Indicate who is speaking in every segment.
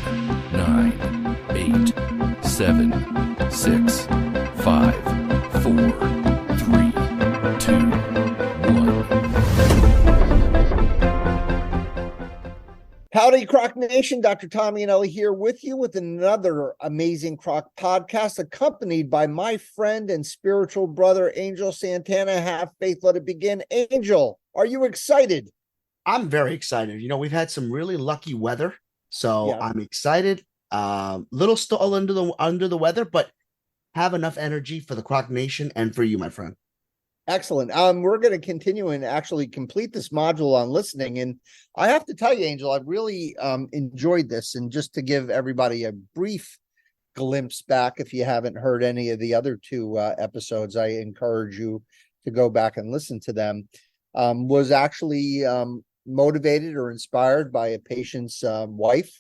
Speaker 1: 9, 8, 7, 6, 5, 4, 3, 2, 1.
Speaker 2: Howdy, CROC Nation. Dr. Tommy and Ellie here with you with another amazing CROC podcast, accompanied by my friend and spiritual brother, Angel Santana. Have faith, let it begin. Angel, are you excited?
Speaker 3: I'm very excited. We've had some really lucky weather, so
Speaker 2: Yeah.
Speaker 3: I'm excited. Little still under the weather, but have enough energy for the Croc Nation and for you, my friend.
Speaker 2: Excellent. We're going to continue and actually complete this module on listening. And I have to tell you, Angel, I've really enjoyed this. And just to give everybody a brief glimpse back, if you haven't heard any of the other two episodes, I encourage you to go back and listen to them. Was actually motivated or inspired by a patient's wife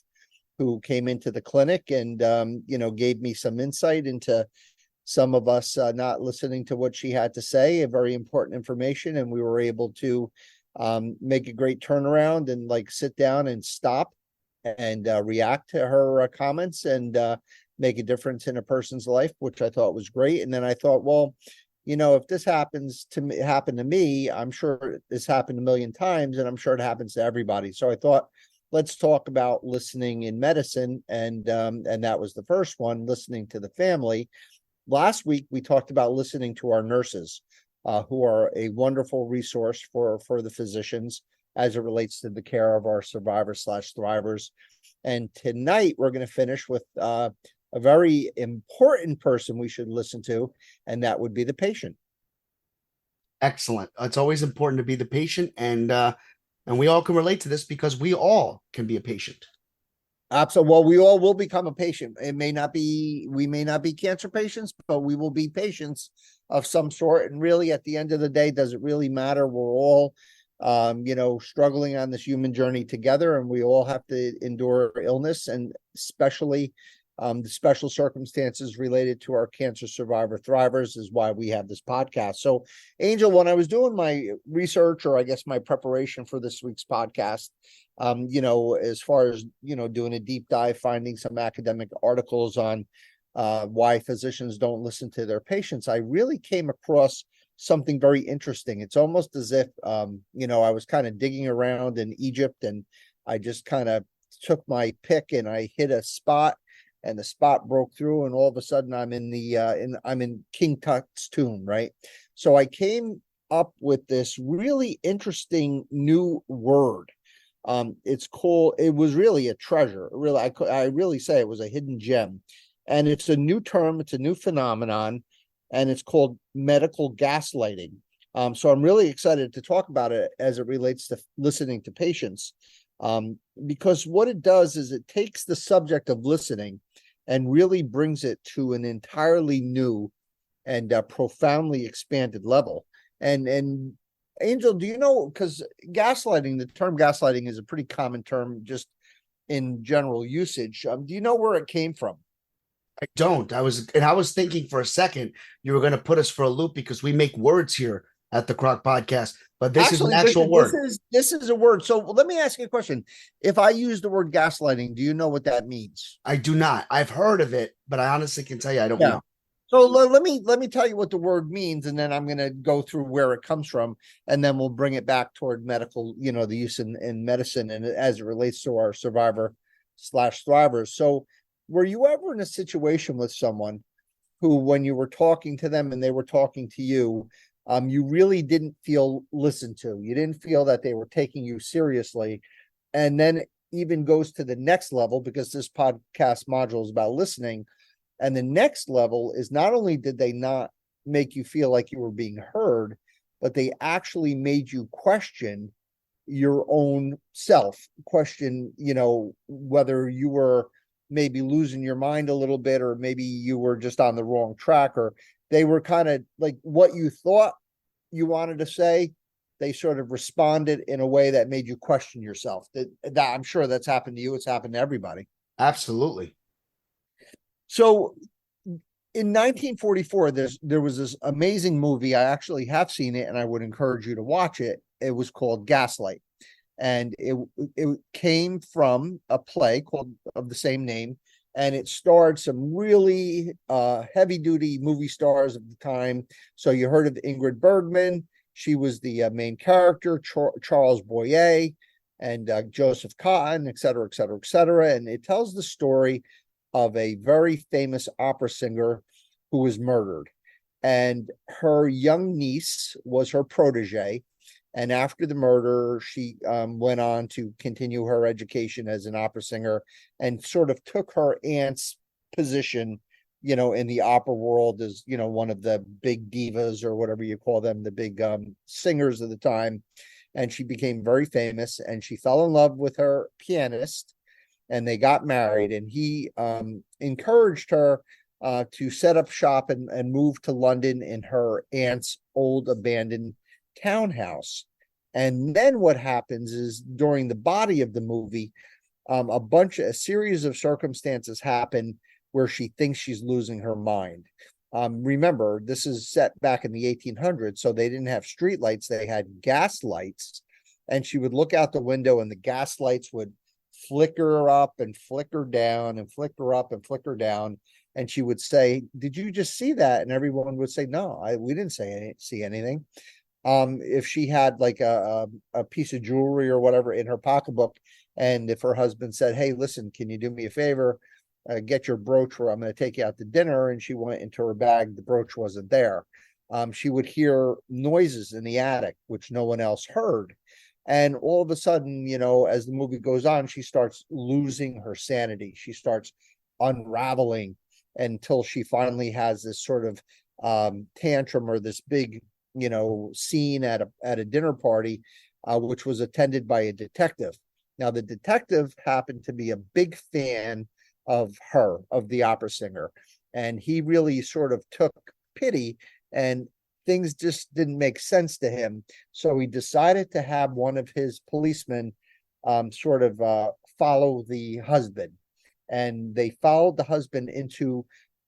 Speaker 2: who came into the clinic and, gave me some insight into some of us not listening to what she had to say, a very important information. And we were able to make a great turnaround and sit down and stop and react to her comments and make a difference in a person's life, which I thought was great. And then I thought, well, if this happened to me, I'm sure this happened a million times, and I'm sure it happens to everybody. So I thought, let's talk about listening in medicine. And that was the first one, listening to the family. Last week, we talked about listening to our nurses, who are a wonderful resource for the physicians as it relates to the care of our survivors/thrivers. And tonight, we're going to finish with a very important person we should listen to, and that would be the patient.
Speaker 3: Excellent. It's always important to be the patient, and we all can relate to this because we all can be a patient.
Speaker 2: Absolutely. Well, we all will become a patient. We may not be cancer patients, but we will be patients of some sort. And really, at the end of the day, does it really matter? We're all, struggling on this human journey together, and we all have to endure illness, and especially the special circumstances related to our cancer survivor thrivers is why we have this podcast. So, Angel, when I was doing my research, or I guess my preparation for this week's podcast, as far as, doing a deep dive, finding some academic articles on why physicians don't listen to their patients, I really came across something very interesting. It's almost as if, I was kind of digging around in Egypt, and I just kind of took my pick and I hit a spot, and the spot broke through, and all of a sudden I'm in King Tut's tomb, right? So I came up with this really interesting new word. It was really a treasure. Really, I really say it was a hidden gem, and it's a new term. It's a new phenomenon, and it's called medical gaslighting. So I'm really excited to talk about it as it relates to listening to patients, because what it does is it takes the subject of listening and really brings it to an entirely new and profoundly expanded level. And Angel, do you know, because the term gaslighting is a pretty common term just in general usage. Do you know where it came from?
Speaker 3: I don't. I was thinking for a second you were going to put us for a loop because we make words here at the Croc Podcast, but this is an actual word.
Speaker 2: This is a word. So let me ask you a question. If I use the word gaslighting, do you know what that means?
Speaker 3: I do not. I've heard of it, but I honestly can tell you I don't know.
Speaker 2: So let me tell you what the word means, and then I'm going to go through where it comes from, and then we'll bring it back toward medical, the use in medicine and as it relates to our survivor/thrivers. So were you ever in a situation with someone who, when you were talking to them and they were talking to you, you really didn't feel listened to? You didn't feel that they were taking you seriously, and then even goes to the next level, because this podcast module is about listening. And the next level is, not only did they not make you feel like you were being heard, but they actually made you question your own self, question, whether you were maybe losing your mind a little bit, or maybe you were just on the wrong track, or they were kind of like what you thought you wanted to say. They sort of responded in a way that made you question yourself. That I'm sure that's happened to you. It's happened to everybody.
Speaker 3: Absolutely.
Speaker 2: So in 1944, there was this amazing movie. I actually have seen it, and I would encourage you to watch it. It was called Gaslight. and it came from a play called of the same name, and it starred some really heavy duty movie stars of the time. So you heard of Ingrid Bergman. She was the main character, Charles Boyer and Joseph Cotton, et cetera, et cetera, et cetera. And it tells the story of a very famous opera singer who was murdered. And her young niece was her protege. And after the murder, she went on to continue her education as an opera singer and sort of took her aunt's position, in the opera world as, one of the big divas or whatever you call them, the big singers of the time. And she became very famous, and she fell in love with her pianist, and they got married. And he encouraged her to set up shop and move to London in her aunt's old abandoned townhouse. And then what happens is, during the body of the movie, a series of circumstances happen where she thinks she's losing her mind. Remember, this is set back in the 1800s, so they didn't have streetlights, they had gas lights. And she would look out the window, and the gas lights would flicker up and flicker down and flicker up and flicker down. And she would say, "Did you just see that?" And everyone would say, "No, we didn't see anything." If she had like a piece of jewelry or whatever in her pocketbook, and if her husband said, "Hey, listen, can you do me a favor? Get your brooch, or I'm going to take you out to dinner," and she went into her bag, the brooch wasn't there. She would hear noises in the attic, which no one else heard. And all of a sudden, as the movie goes on, she starts losing her sanity. She starts unraveling until she finally has this sort of tantrum, or this big, scene at a dinner party, which was attended by a detective. Now, the detective happened to be a big fan of the opera singer, and he really sort of took pity, and things just didn't make sense to him. So he decided to have one of his policemen sort of follow the husband. And they followed the husband into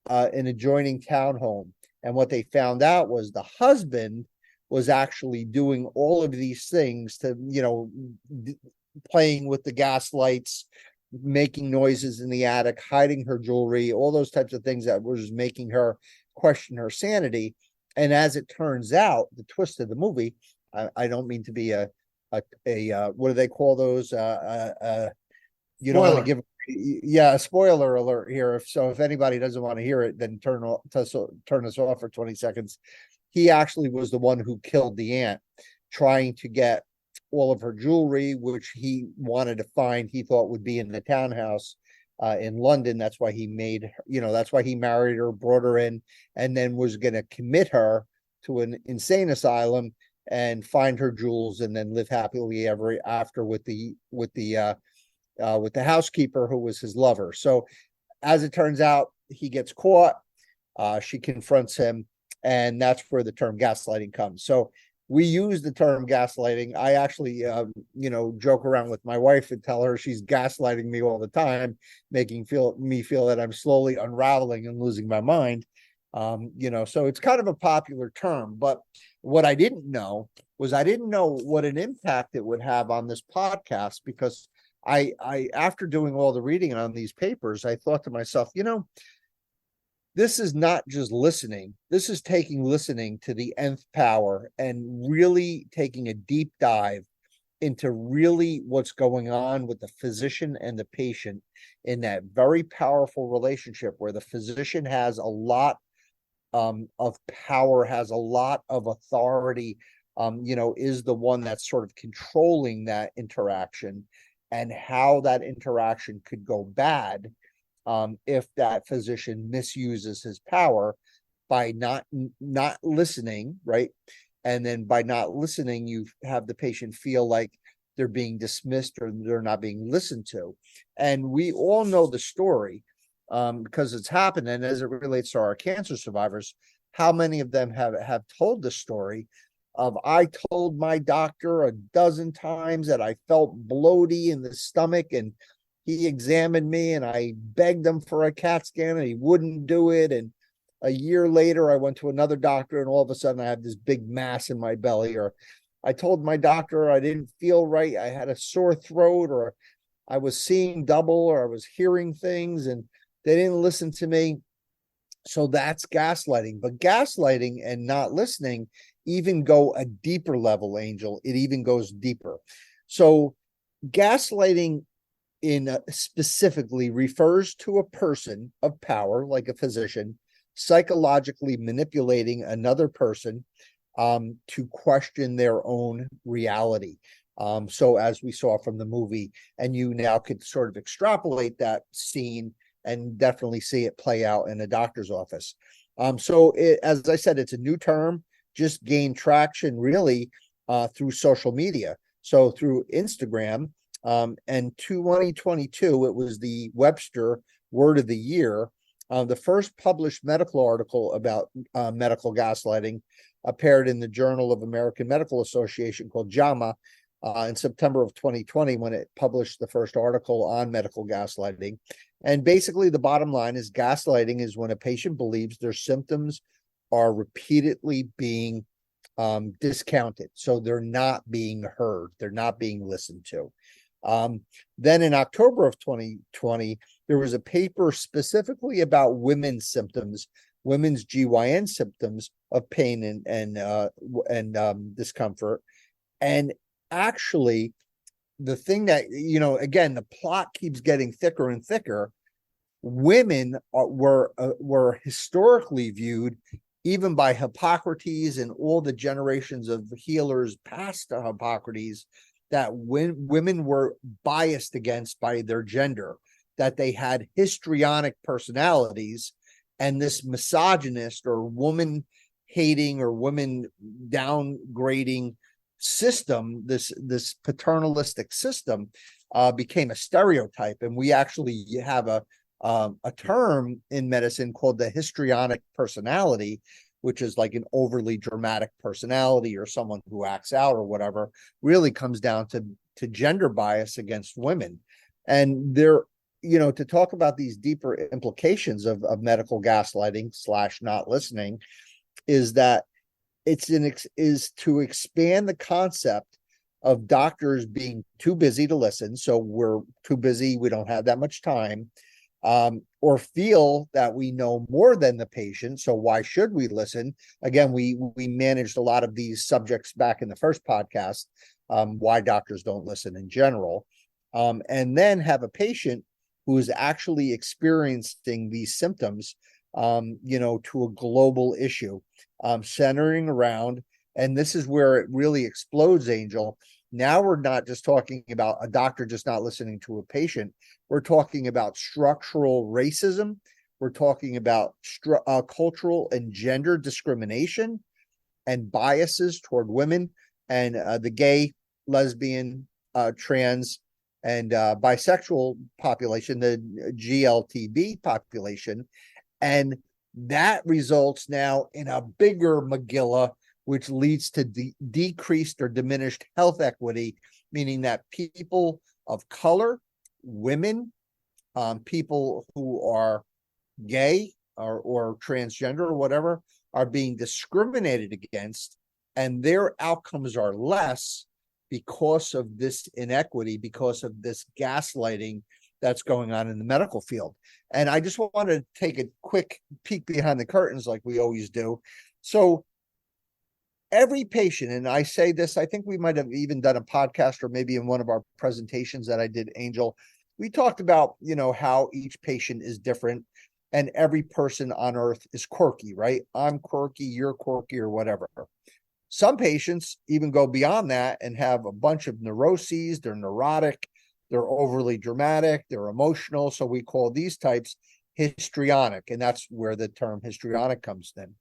Speaker 2: an adjoining townhome. And what they found out was the husband was actually doing all of these things to, playing with the gas lights, making noises in the attic, hiding her jewelry, all those types of things that was making her question her sanity. And as it turns out, the twist of the movie, I don't mean to be a what do they call those? You don't want to give, a spoiler alert here. If anybody doesn't want to hear it, then turn us off for 20 seconds. He actually was the one who killed the aunt, trying to get all of her jewelry, which he wanted to find, he thought would be in the townhouse in London. That's why he that's why he married her, brought her in, and then was going to commit her to an insane asylum and find her jewels, and then live happily ever after with the housekeeper who was his lover. So as it turns out, he gets caught. She confronts him, and that's where the term gaslighting comes. So we use the term gaslighting. I actually, joke around with my wife and tell her she's gaslighting me all the time, making me feel that I'm slowly unraveling and losing my mind. So it's kind of a popular term. But what I didn't know what an impact it would have on this podcast, because I after doing all the reading on these papers, I thought to myself, this is not just listening. This is taking listening to the nth power and really taking a deep dive into really what's going on with the physician and the patient in that very powerful relationship, where the physician has a lot of power, has a lot of authority, is the one that's sort of controlling that interaction, and how that interaction could go bad if that physician misuses his power by not listening, right? And then by not listening, you have the patient feel like they're being dismissed or they're not being listened to. And we all know the story because it's happened. And as it relates to our cancer survivors, how many of them have told the story of, I told my doctor 12 times that I felt bloaty in the stomach, and he examined me, and I begged him for a CAT scan, and he wouldn't do it. And a year later, I went to another doctor, and all of a sudden I have this big mass in my belly. Or I told my doctor I didn't feel right. I had a sore throat, or I was seeing double, or I was hearing things, and they didn't listen to me. So that's gaslighting. But gaslighting and not listening even go a deeper level, Angel. It even goes deeper. So gaslighting specifically refers to a person of power, like a physician, psychologically manipulating another person to question their own reality. So as we saw from the movie, and you now could sort of extrapolate that scene and definitely see it play out in a doctor's office. As I said, it's a new term, just gained traction really through social media. So through Instagram, and 2022, it was the Webster Word of the Year. The first published medical article about medical gaslighting appeared in the Journal of American Medical Association called JAMA in September of 2020, when it published the first article on medical gaslighting. And basically, the bottom line is gaslighting is when a patient believes their symptoms are repeatedly being discounted. So they're not being heard, they're not being listened to. Then in October of 2020, there was a paper specifically about women's symptoms, women's GYN symptoms of pain and discomfort. And actually, the thing that, again, the plot keeps getting thicker and thicker. Women were historically viewed, even by Hippocrates and all the generations of healers past Hippocrates, that women were biased against by their gender, that they had histrionic personalities, and this misogynist or woman hating or women downgrading system, this paternalistic system, became a stereotype. And we actually have a term in medicine called the histrionic personality, which is like an overly dramatic personality or someone who acts out or whatever, really comes down to gender bias against women. And there, to talk about these deeper implications of medical gaslighting / not listening, is that is to expand the concept of doctors being too busy to listen. So we're too busy, we don't have that much time, or feel that we know more than the patient. So why should we listen? Again, we managed a lot of these subjects back in the first podcast, why doctors don't listen in general. And then have a patient who is actually experiencing these symptoms, to a global issue, centering around, and this is where it really explodes, Angel. Now we're not just talking about a doctor just not listening to a patient. We're talking about structural racism. We're talking about cultural and gender discrimination and biases toward women and the gay, lesbian, trans, and bisexual population, the GLTB population. And that results now in a bigger Megillah, which leads to decreased or diminished health equity, meaning that people of color, women, people who are gay or transgender or whatever, are being discriminated against, and their outcomes are less because of this inequity, because of this gaslighting that's going on in the medical field. And I just want to take a quick peek behind the curtains like we always do. So every patient, and I say this, I think we might have even done a podcast or maybe in one of our presentations that I did, Angel, we talked about, how each patient is different and every person on earth is quirky, right? I'm quirky, you're quirky, or whatever. Some patients even go beyond that and have a bunch of neuroses. They're neurotic, they're overly dramatic, they're emotional. So we call these types histrionic, and that's where the term histrionic comes in.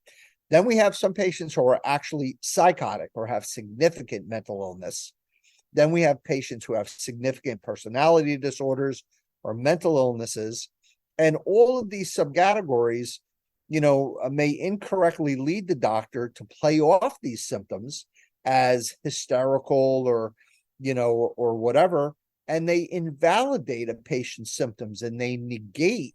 Speaker 2: Then we have some patients who are actually psychotic or have significant mental illness. Then we have patients who have significant personality disorders or mental illnesses. And all of these subcategories, may incorrectly lead the doctor to play off these symptoms as hysterical or whatever. And they invalidate a patient's symptoms and they negate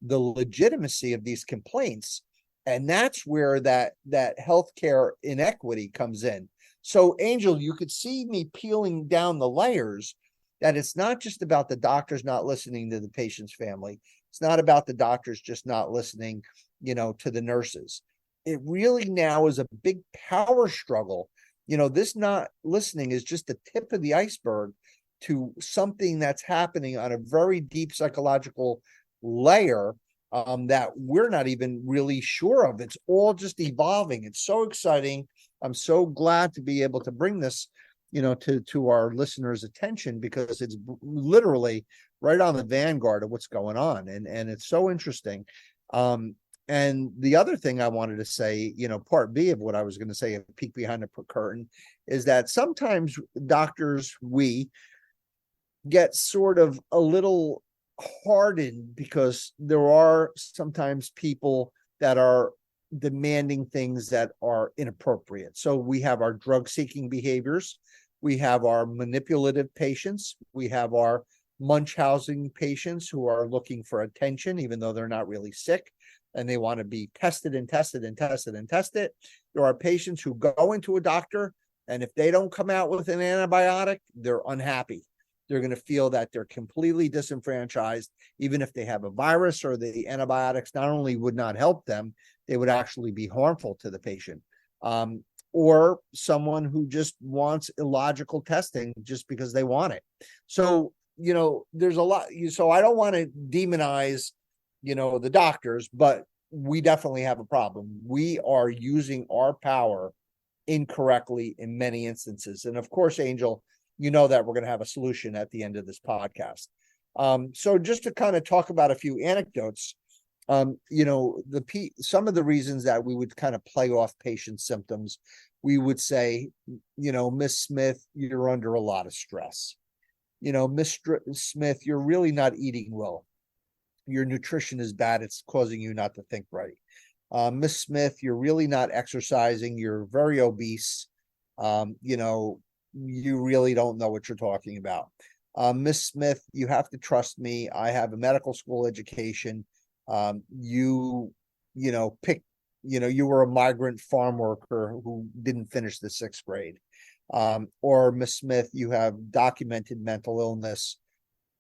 Speaker 2: the legitimacy of these complaints. And that's where that healthcare inequity comes in. So Angel, you could see me peeling down the layers, that it's not just about the doctors not listening to the patient's family. It's not about the doctors just not listening, to the nurses. It really now is a big power struggle. This not listening is just the tip of the iceberg to something that's happening on a very deep psychological layer, that we're not even really sure of. It's all just evolving. It's so exciting. I'm so glad to be able to bring this, to our listeners' attention, because it's literally right on the vanguard of what's going on. And it's so interesting. And the other thing I wanted to say, part B of what I was going to say, a peek behind the curtain, is that sometimes doctors, we get sort of a little hardened because there are sometimes people that are demanding things that are inappropriate. So we have our drug-seeking behaviors, we have our manipulative patients, we have our Munchausen patients who are looking for attention, even though they're not really sick, and they want to be tested and tested and tested and tested. There are patients who go into a doctor, and if they don't come out with an antibiotic, they're unhappy. They're going to feel that they're completely disenfranchised, even if they have a virus, or the antibiotics not only would not help them, they would actually be harmful to the patient. Or someone who just wants illogical testing just because they want it. So, there's a lot. So I don't want to demonize, the doctors, but we definitely have a problem. We are using our power incorrectly in many instances. And of course, Angel, that we're going to have a solution at the end of this podcast. So just to kind of talk about a few anecdotes, some of the reasons that we would kind of play off patient symptoms, we would say, Miss Smith, you're under a lot of stress. Miss Smith, you're really not eating well. Your nutrition is bad. It's causing you not to think right. Miss Smith, you're really not exercising. You're very obese. You really don't know what you're talking about. Miss Smith, you have to trust me. I have a medical school education. You were a migrant farm worker who didn't finish the 6th grade. Or Miss Smith, you have documented mental illness,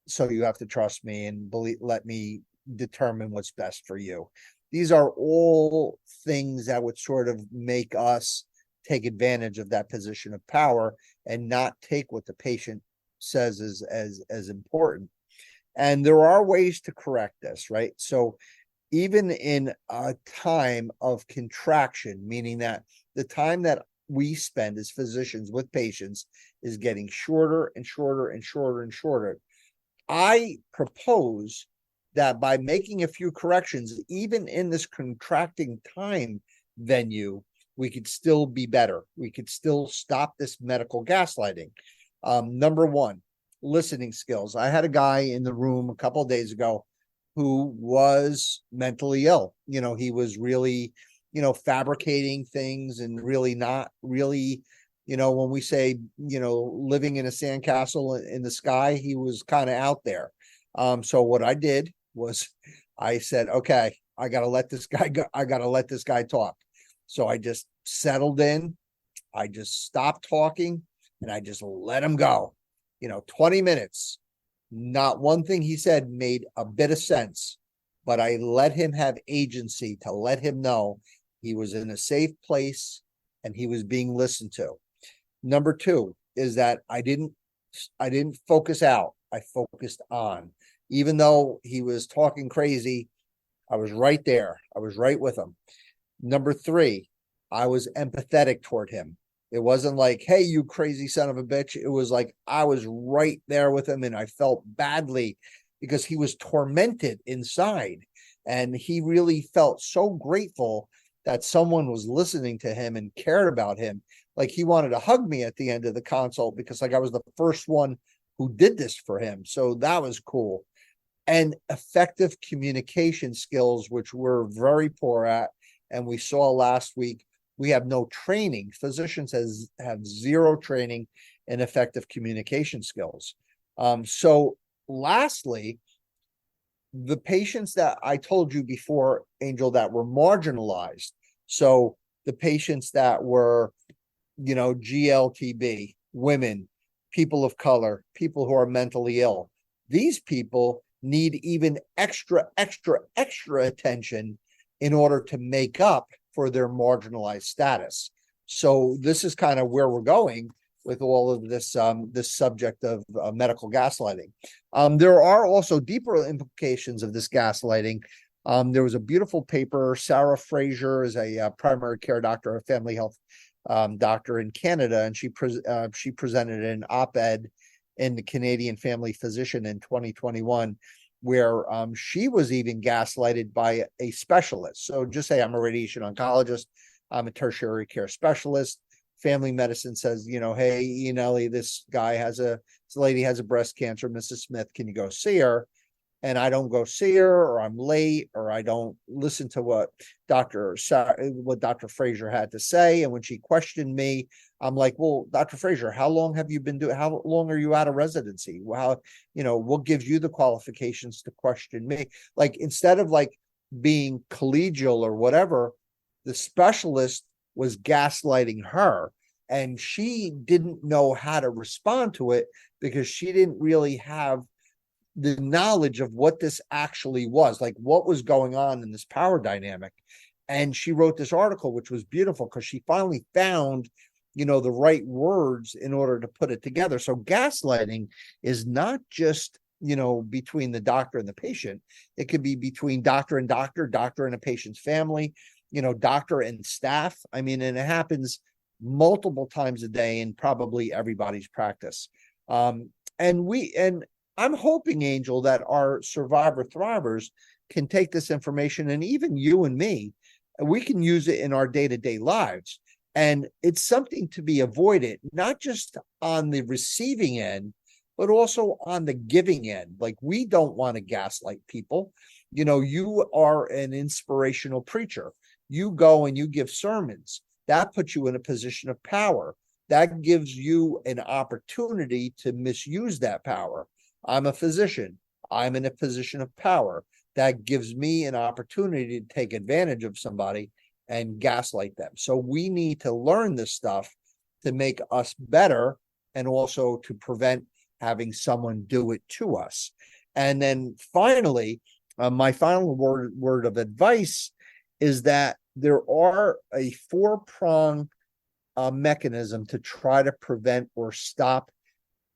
Speaker 2: so you have to trust me and let me determine what's best for you. These are all things that would sort of make us take advantage of that position of power and not take what the patient says as important. And there are ways to correct this, right? So even in a time of contraction, meaning that the time that we spend as physicians with patients is getting shorter and shorter and shorter and shorter, I propose that by making a few corrections, even in this contracting time venue, we could still be better. We could still stop this medical gaslighting. Number one, listening skills. I had a guy in the room a couple of days ago who was mentally ill. He was really, fabricating things and really not really, when we say, living in a sandcastle in the sky, he was kind of out there. So what I did was I said, okay, I got to let this guy go. I got to let this guy talk. So I just settled in. I just stopped talking and I just let him go. 20 minutes. Not one thing he said made a bit of sense, but I let him have agency to let him know he was in a safe place and he was being listened to. Number two is that I didn't focus out. I focused on. Even though he was talking crazy, I was right there. I was right with him. Number three, I was empathetic toward him. It wasn't like, hey, you crazy son of a bitch. It was like I was right there with him and I felt badly because he was tormented inside. And he really felt so grateful that someone was listening to him and cared about him. Like he wanted to hug me at the end of the consult because I was the first one who did this for him. So that was cool. And effective communication skills, which we're very poor at. And we saw last week, we have no training. Physicians have zero training in effective communication skills. So lastly, the patients that I told you before, Angel, that were marginalized. So the patients that were, GLTB, women, people of color, people who are mentally ill. These people need even extra attention in order to make up for their marginalized status. So this is kind of where we're going with all of this this subject of medical gaslighting. There are also deeper implications of this gaslighting. There was a beautiful paper. Sarah Fraser is a primary care doctor, a family health doctor in Canada, and she presented an op-ed in the Canadian Family Physician in 2021, where she was even gaslighted by a specialist. So just say I'm a radiation oncologist, I'm a tertiary care specialist. Family medicine says, hey, this lady has a breast cancer, Mrs. Smith, can you go see her? And I don't go see her, or I'm late, or I don't listen to what Dr. Fraser had to say. And when she questioned me, I'm like, well, Dr. Fraser, how long have you been how long are you out of residency? Well, what gives you the qualifications to question me? Like, instead of like being collegial or whatever, the specialist was gaslighting her, and she didn't know how to respond to it because she didn't really have the knowledge of what this actually was, like what was going on in this power dynamic. And she wrote this article, which was beautiful because she finally found, the right words in order to put it together. So gaslighting is not just, between the doctor and the patient. It could be between doctor and doctor, doctor and a patient's family, doctor and staff. I mean, and it happens multiple times a day in probably everybody's practice. And I'm hoping, Angel, that our survivor thrivers can take this information, and even you and me, we can use it in our day-to-day lives. And it's something to be avoided, not just on the receiving end, but also on the giving end. Like, we don't want to gaslight people. You are an inspirational preacher. You go and you give sermons. That puts you in a position of power. That gives you an opportunity to misuse that power. I'm a physician. I'm in a position of power. That gives me an opportunity to take advantage of somebody and gaslight them. So we need to learn this stuff to make us better, and also to prevent having someone do it to us. And then finally, my final word of advice is that there are a 4-prong mechanism to try to prevent or stop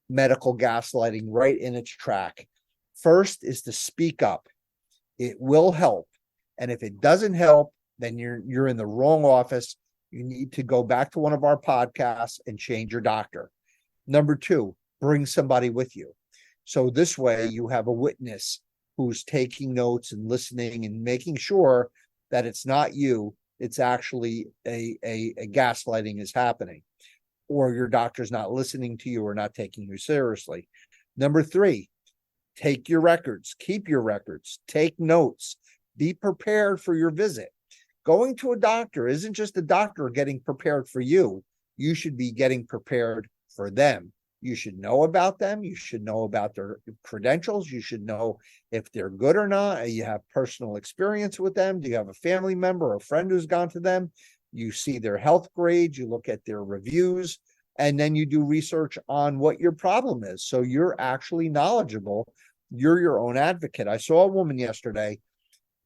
Speaker 2: medical gaslighting right in its track. First is to speak up. It will help. And if it doesn't help, then you're in the wrong office. You need to go back to one of our podcasts and change your doctor. Number 2, bring somebody with you. So this way you have a witness who's taking notes and listening and making sure that it's not you, it's actually a gaslighting is happening, or your doctor's not listening to you or not taking you seriously. Number 3, take your records, keep your records, take notes, be prepared for your visit. Going to a doctor isn't just a doctor getting prepared for you. You should be getting prepared for them. You should know about them. You should know about their credentials. You should know if they're good or not. You have personal experience with them. Do you have a family member or a friend who's gone to them? You see their health grades, you look at their reviews, and then you do research on what your problem is. So you're actually knowledgeable. You're your own advocate. I saw a woman yesterday,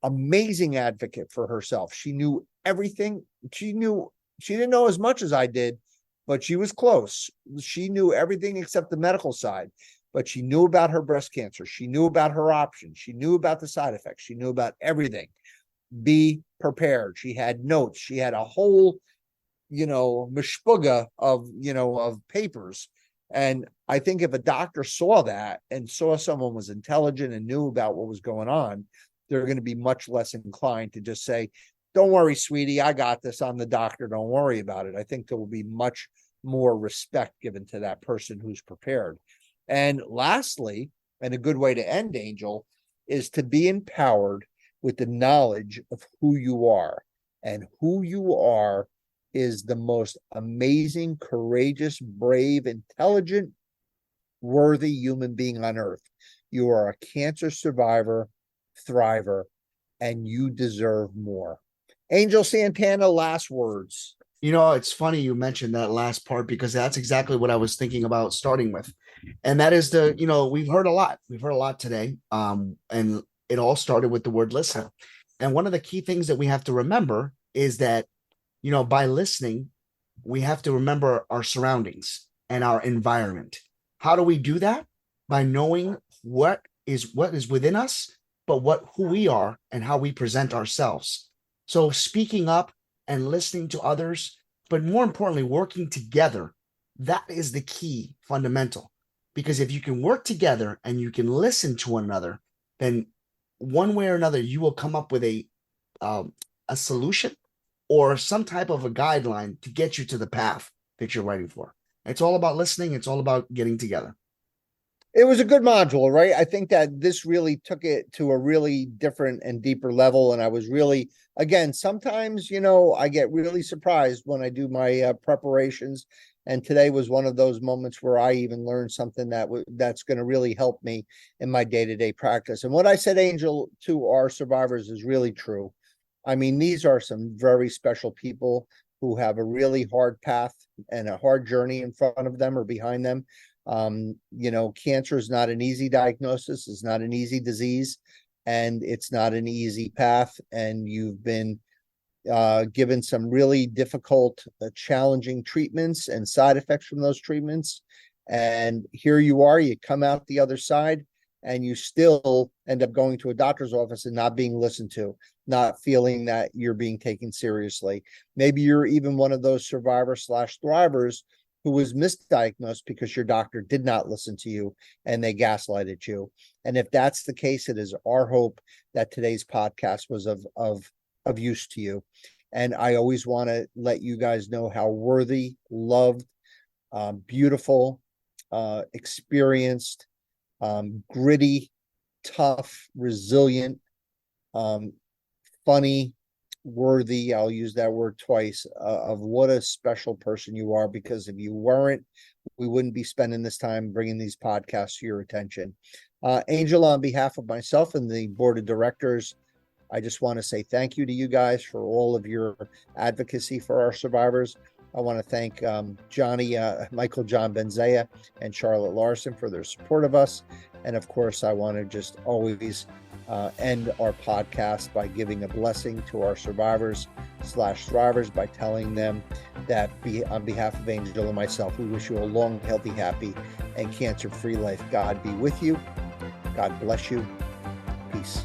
Speaker 2: amazing advocate for herself. She knew everything. She didn't know as much as I did, but she was close. She knew everything except the medical side, but she knew about her breast cancer. She knew about her options. She knew about the side effects. She knew about everything. Be prepared. She had notes. She had a whole, mishpuga of papers. And I think if a doctor saw that and saw someone was intelligent and knew about what was going on, they're going to be much less inclined to just say, don't worry, sweetie, I got this. I'm the doctor. Don't worry about it. I think there will be much more respect given to that person who's prepared. And lastly, and a good way to end, Angel, is to be empowered with the knowledge of who you are. And who you are is the most amazing, courageous, brave, intelligent, worthy human being on earth. You are a cancer survivor, thriver, and you deserve more. Angel Santana, last words.
Speaker 3: You know, it's funny you mentioned that last part because that's exactly what I was thinking about starting with. And that is we've heard a lot. We've heard a lot today. And it all started with the word listen. And one of the key things that we have to remember is that, by listening, we have to remember our surroundings and our environment. How do we do that? By knowing what is within us, but who we are and how we present ourselves. So speaking up and listening to others, but more importantly, working together. That is the key fundamental. Because if you can work together and you can listen to one another, then one way or another, you will come up with a solution or some type of a guideline to get you to the path that you're writing for. It's all about listening. It's all about getting together.
Speaker 2: It was a good module, right? I think that this really took it to a really different and deeper level. And I was really, again, sometimes, I get really surprised when I do my preparations. And today was one of those moments where I even learned something that's going to really help me in my day-to-day practice. And what I said, Angel, to our survivors is really true. I mean, these are some very special people who have a really hard path and a hard journey in front of them or behind them. Cancer is not an easy diagnosis, it's not an easy disease, and it's not an easy path. And you've been given some really difficult, challenging treatments and side effects from those treatments. And here you are, you come out the other side, and you still end up going to a doctor's office and not being listened to, not feeling that you're being taken seriously. Maybe you're even one of those survivors/thrivers who was misdiagnosed because your doctor did not listen to you and they gaslighted you. And if that's the case, it is our hope that today's podcast was of use to you. And I always want to let you guys know how worthy, loved, beautiful, experienced, gritty, tough, resilient, funny, worthy, I'll use that word twice, of what a special person you are, because if you weren't, we wouldn't be spending this time bringing these podcasts to your attention. Angel, on behalf of myself and the board of directors, I just want to say thank you to you guys for all of your advocacy for our survivors. I want to thank Michael John Benzea and Charlotte Larson for their support of us. And of course, I want to just always end our podcast by giving a blessing to our survivors/thrivers by telling them that on behalf of Angel and myself, we wish you a long, healthy, happy, and cancer-free life. God be with you. God bless you. Peace.